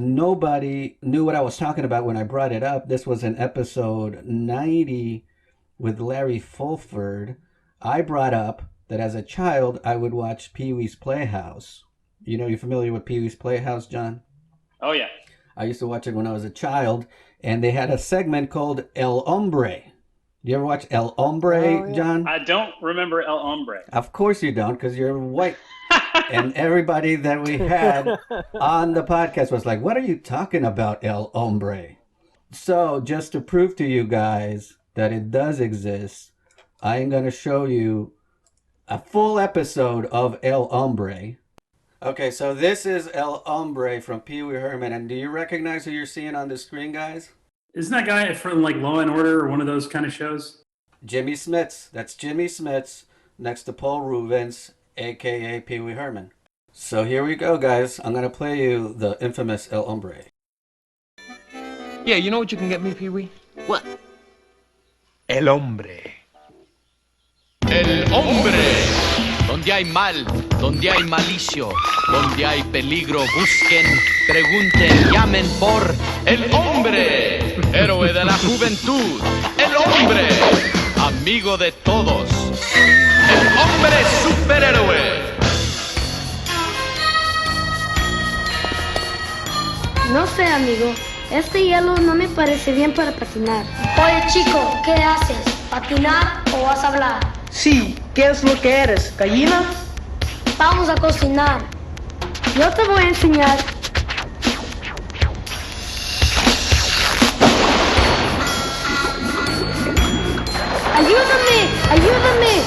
Nobody knew what I was talking about when I brought it up. This was in episode 90 with Larry Fulford. I brought up that as a child, I would watch Pee Wee's Playhouse. You familiar with Pee Wee's Playhouse, John? Oh yeah. I used to watch it when I was a child, and they had a segment called El Hombre. You ever watch El Oh, Hombre, yeah. John? I don't remember El Hombre. Of course you don't, because you're white. And everybody that we had on the podcast was like, what are you talking about, El Hombre? So, just to prove to you guys that it does exist, I am going to show you a full episode of El Hombre. Okay, so this is El Hombre from Pee Wee Herman. And do you recognize who you're seeing on the screen, guys? Isn't that guy from like Law and Order or one of those kind of shows? Jimmy Smits. That's Jimmy Smits next to Paul Rubens, a.k.a. Pee Wee Herman. So here we go, guys. I'm going to play you the infamous El Hombre. Yeah, you know what you can get me, Pee Wee? What? El hombre. El hombre. Donde hay mal, donde hay malicio, donde hay peligro, busquen, pregunten, llamen por el hombre. Héroe de la juventud. El hombre. Amigo de todos. El hombre superhéroe. No sé, amigo. Este hielo no me parece bien para patinar. Oye, chico, ¿qué haces? ¿Patinar o vas a hablar? Sí, ¿qué es lo que eres? ¿Gallina? Vamos a cocinar. Yo te voy a enseñar. ¡Ayúdame! ¡Ayúdame!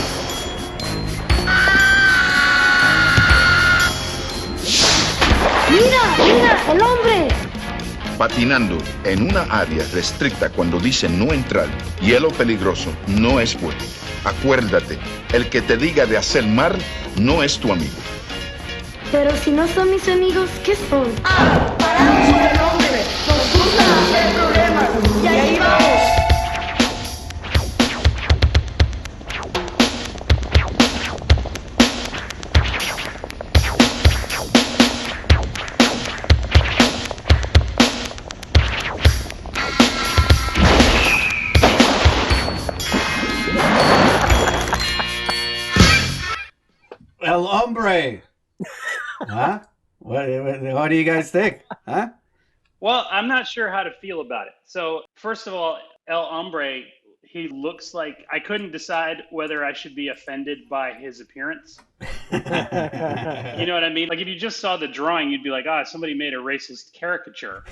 ¡Mira! ¡Mira! ¡El hombre! Patinando en una área restricta cuando dicen no entrar, hielo peligroso, no es bueno. Acuérdate, el que te diga de hacer mar no es tu amigo. Pero si no son mis amigos, ¿qué son? Paramos con el hombre. Nos gusta hacer problemas. Y ahí vamos. El Hombre! Huh? What do you guys think? Huh? Well, I'm not sure how to feel about it. So, first of all, El Hombre, he looks like I couldn't decide whether I should be offended by his appearance. You know what I mean? Like if you just saw the drawing, you'd be like, somebody made a racist caricature.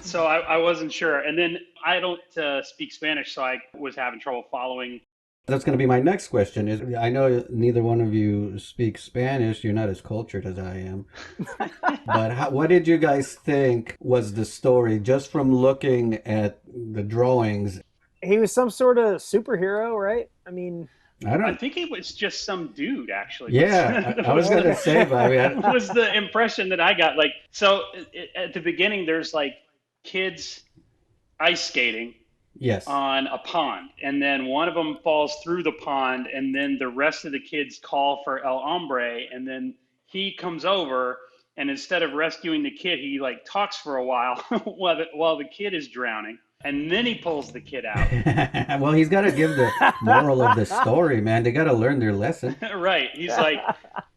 So I wasn't sure. And then I don't speak Spanish, so I was having trouble following. That's going to be my next question. Is I know neither one of you speak Spanish. You're not as cultured as I am. But what did you guys think was the story just from looking at the drawings? He was some sort of superhero, right? I mean, I think it was just some dude, actually. Yeah, I was going to say, Bobby. That was the impression that I got. Like, so at the beginning, there's like kids ice skating. Yes. On a pond, and then one of them falls through the pond, and then the rest of the kids call for El Hombre, and then he comes over, and instead of rescuing the kid, he like talks for a while while the kid is drowning, and then he pulls the kid out. Well, he's got to give the moral of the story, man. They got to learn their lesson. Right. He's like,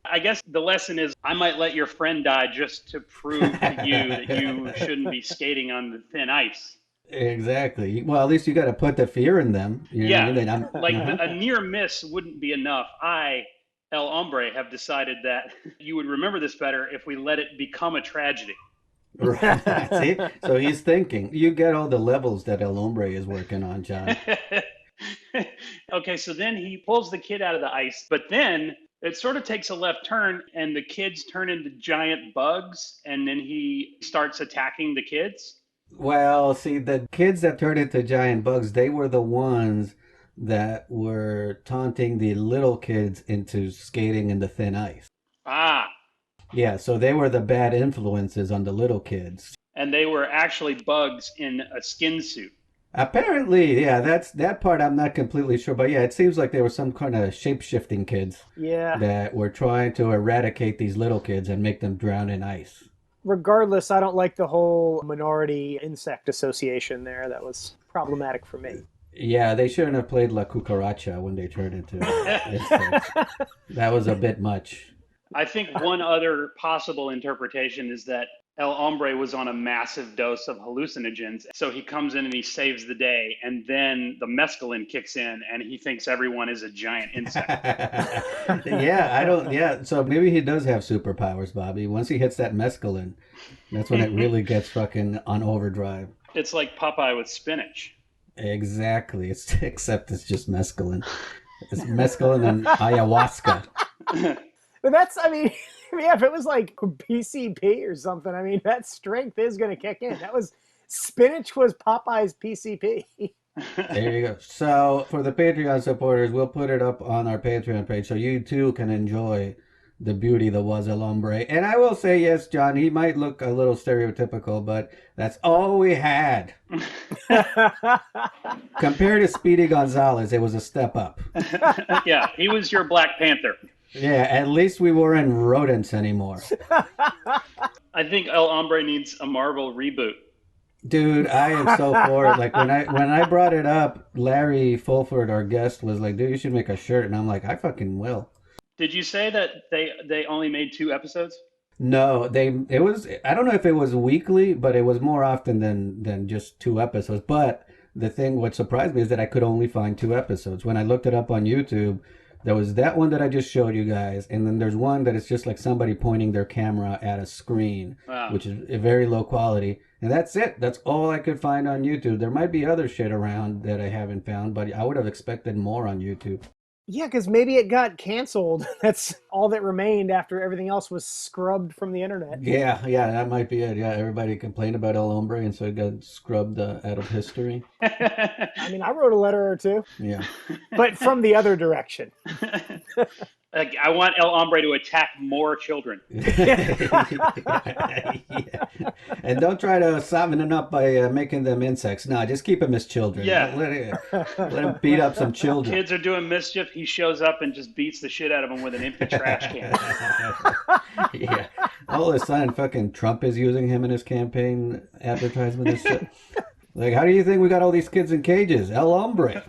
I guess the lesson is I might let your friend die just to prove to you that you shouldn't be skating on the thin ice. Exactly. Well, at least you got to put the fear in them. Yeah. Like a near miss wouldn't be enough. El Hombre, have decided that you would remember this better if we let it become a tragedy. Right. See? So he's thinking. You get all the levels that El Hombre is working on, John. Okay, so then he pulls the kid out of the ice, but then it sort of takes a left turn and the kids turn into giant bugs, and then he starts attacking the kids. Well, see, the kids that turned into giant bugs, they were the ones that were taunting the little kids into skating in the thin ice. Ah. Yeah, so they were the bad influences on the little kids. And they were actually bugs in a skin suit. Apparently, yeah, that part I'm not completely sure. But yeah, it seems like there were some kind of shape-shifting kids yeah, that were trying to eradicate these little kids and make them drown in ice. regardless, I don't like the whole minority insect association there. That was problematic for me. Yeah, they shouldn't have played La Cucaracha when they turned into insects. That was a bit much. I think one other possible interpretation is that El Hombre was on a massive dose of hallucinogens. So he comes in and he saves the day, and then the mescaline kicks in and he thinks everyone is a giant insect. Yeah, so maybe he does have superpowers, Bobby. Once he hits that mescaline, that's when it really gets fucking on overdrive. It's like Popeye with spinach. Exactly. Except it's just mescaline. It's mescaline and ayahuasca. But that's, I mean, yeah, if it was like PCP or something, I mean, that strength is going to kick in. Spinach was Popeye's PCP. There you go. So for the Patreon supporters, we'll put it up on our Patreon page so you too can enjoy the beauty that was El Hombre. And I will say, yes, John, he might look a little stereotypical, but that's all we had. Compared to Speedy Gonzalez, it was a step up. Yeah, he was your Black Panther. Yeah, at least we weren't rodents anymore. I think El Hombre needs a Marvel reboot. Dude, I am so for it. Like when I brought it up, Larry Fulford, our guest, was like, "Dude, you should make a shirt," and I'm like, "I fucking will." Did you say that they only made 2 episodes? No, it was, I don't know if it was weekly, but it was more often than just 2 episodes. But the thing, what surprised me is that I could only find 2 episodes. When I looked it up on YouTube, there was that one that I just showed you guys, and then there's one that is just like somebody pointing their camera at a screen, Wow. which is a very low quality. And that's it. That's all I could find on YouTube. There might be other shit around that I haven't found, but I would have expected more on YouTube. Yeah, because maybe it got canceled. That's all that remained after everything else was scrubbed from the internet. Yeah, that might be it. Yeah, everybody complained about El Hombre, and so it got scrubbed out of history. I mean, I wrote a letter or two. Yeah. But from the other direction. Like, I want El Hombre to attack more children. Yeah. And don't try to soften them up by making them insects. No, just keep them as children. Yeah. Let them beat up some children. Kids are doing mischief. He shows up and just beats the shit out of them with an empty trash can. Yeah. All of a sudden, fucking Trump is using him in his campaign advertisement and shit. Like, how do you think we got all these kids in cages? El Hombre.